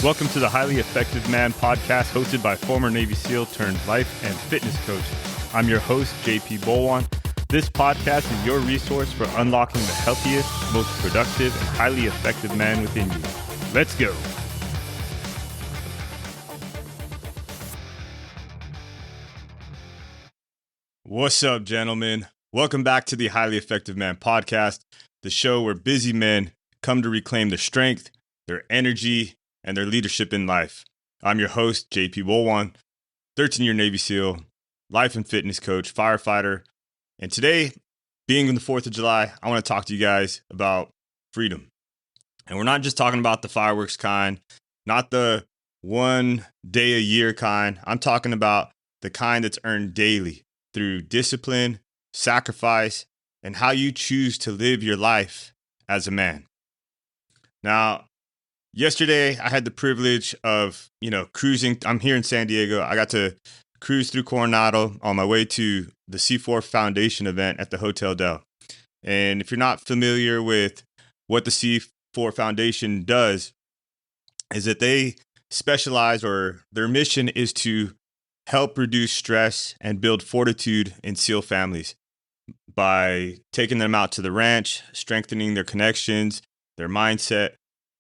Welcome to the Highly Effective Man podcast, hosted by former Navy SEAL turned life and fitness coach. I'm your host, JP Bolwahnn. This podcast is your resource for unlocking the healthiest, most productive, and highly effective man within you. Let's go. What's up, gentlemen? Welcome back to the Highly Effective Man podcast, the show where busy men come to reclaim their strength, their energy, and their leadership in life. I'm your host, JP Bolwahnn, 13-year Navy SEAL, life and fitness coach, firefighter. And today, being on the 4th of July, I want to talk to you guys about freedom. And we're not just talking about the fireworks kind, not the one day a year kind. I'm talking about the kind that's earned daily through discipline, sacrifice, and how you choose to live your life as a man. Now, yesterday, I had the privilege of, cruising. I'm here in San Diego. I got to cruise through Coronado on my way to the C4 Foundation event at the Hotel Del. And if you're not familiar with what the C4 Foundation does, is that they specialize, or their mission is to help reduce stress and build fortitude in SEAL families by taking them out to the ranch, strengthening their connections, their mindset,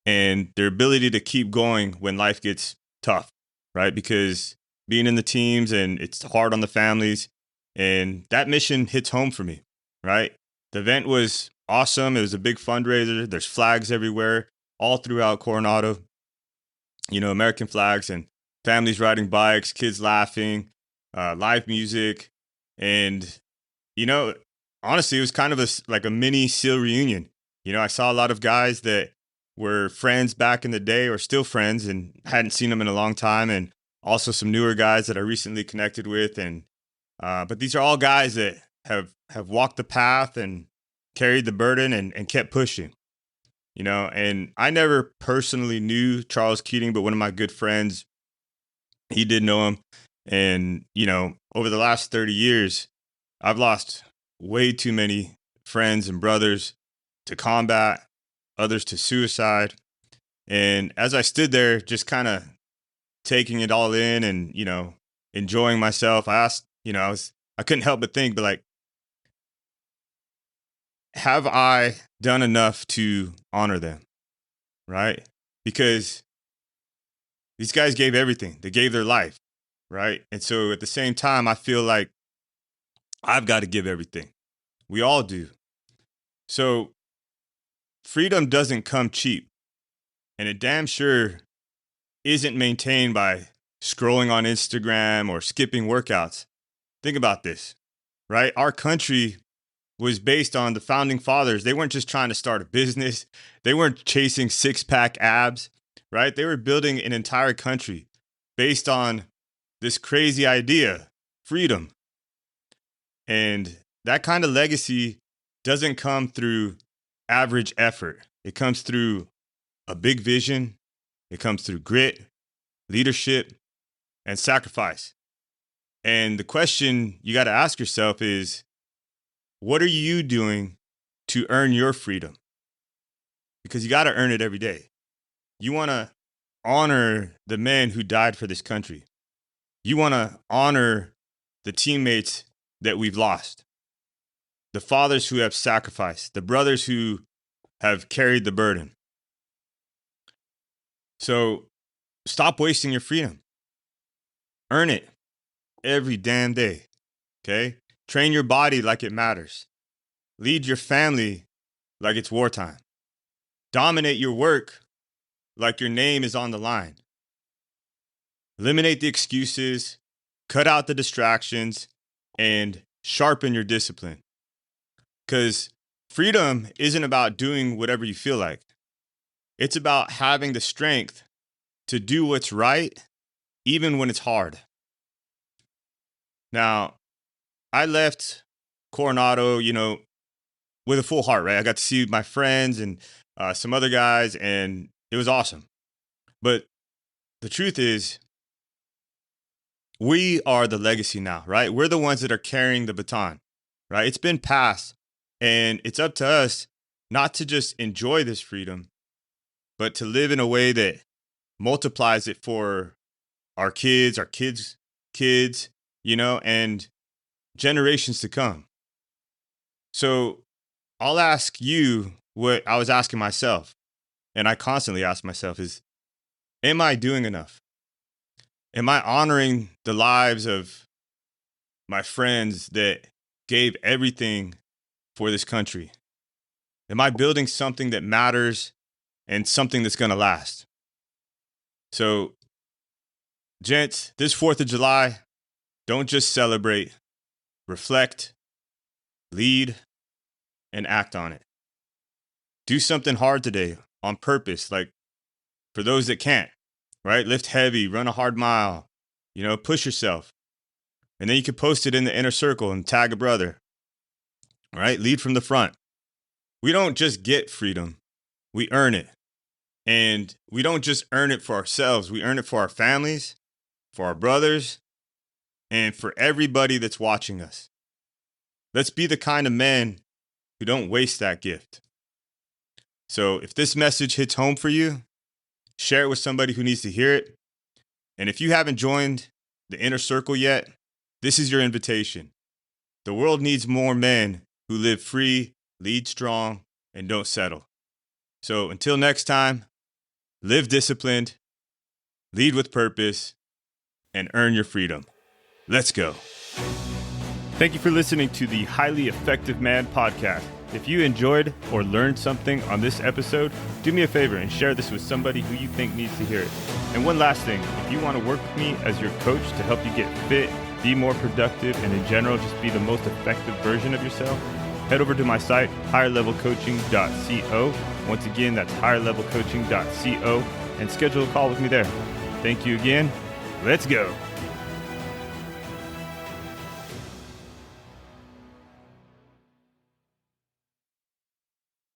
and their ability to keep going when life gets tough, right? Because being in the teams and it's hard on the families, and that mission hits home for me, right? The event was awesome. It was a big fundraiser. There's flags everywhere, all throughout Coronado, American flags, and families riding bikes, kids laughing, live music. And, honestly, it was kind of like a mini SEAL reunion. I saw a lot of guys that were friends back in the day, or still friends, and hadn't seen them in a long time, and also some newer guys that I recently connected with. And but these are all guys that have walked the path and carried the burden and kept pushing. And I never personally knew Charles Keating, but one of my good friends, he did know him. And over the last 30 years, I've lost way too many friends and brothers to combat, others to suicide. And as I stood there, just kind of taking it all in and, enjoying myself, I asked, I couldn't help but think, but like, have I done enough to honor them? Right? Because these guys gave everything. They gave their life. Right? And so at the same time, I feel like I've got to give everything. We all do. So freedom doesn't come cheap, and it damn sure isn't maintained by scrolling on Instagram or skipping workouts. Think about this, right? Our country was based on the founding fathers. They weren't just trying to start a business. They weren't chasing six-pack abs, right? They were building an entire country based on this crazy idea, freedom. And that kind of legacy doesn't come through average effort. It comes through a big vision. It comes through grit, leadership, and sacrifice. And the question you got to ask yourself is, what are you doing to earn your freedom? Because you got to earn it every day. You want to honor the men who died for this country. You want to honor the teammates that we've lost, the fathers who have sacrificed, the brothers who have carried the burden. So stop wasting your freedom. Earn it every damn day, okay? Train your body like it matters. Lead your family like it's wartime. Dominate your work like your name is on the line. Eliminate the excuses, cut out the distractions, and sharpen your discipline. Because freedom isn't about doing whatever you feel like. It's about having the strength to do what's right, even when it's hard. Now, I left Coronado, with a full heart, right? I got to see my friends and some other guys, and it was awesome. But the truth is, we are the legacy now, right? We're the ones that are carrying the baton, right? It's been passed, and it's up to us not to just enjoy this freedom, but to live in a way that multiplies it for our kids' kids, and generations to come. So I'll ask you what I was asking myself, and I constantly ask myself is, am I doing enough? Am I honoring the lives of my friends that gave everything for this country? Am I building something that matters and something that's going to last? So, gents, this 4th of July, don't just celebrate, reflect, lead, and act on it. Do something hard today on purpose, like for those that can't, right? Lift heavy, run a hard mile, push yourself. And then you can post it in the inner circle and tag a brother, right? Lead from the front. We don't just get freedom, we earn it. And we don't just earn it for ourselves, we earn it for our families, for our brothers, and for everybody that's watching us. Let's be the kind of men who don't waste that gift. So if this message hits home for you, share it with somebody who needs to hear it. And if you haven't joined the inner circle yet, this is your invitation. The world needs more men who live free, lead strong, and don't settle. So until next time, live disciplined, lead with purpose, and earn your freedom. Let's go. Thank you for listening to the Highly Effective Man podcast. If you enjoyed or learned something on this episode, do me a favor and share this with somebody who you think needs to hear it. And one last thing, if you want to work with me as your coach to help you get fit, be more productive, and in general, just be the most effective version of yourself, head over to my site, higherlevelcoaching.co. Once again, that's higherlevelcoaching.co, and schedule a call with me there. Thank you again. Let's go.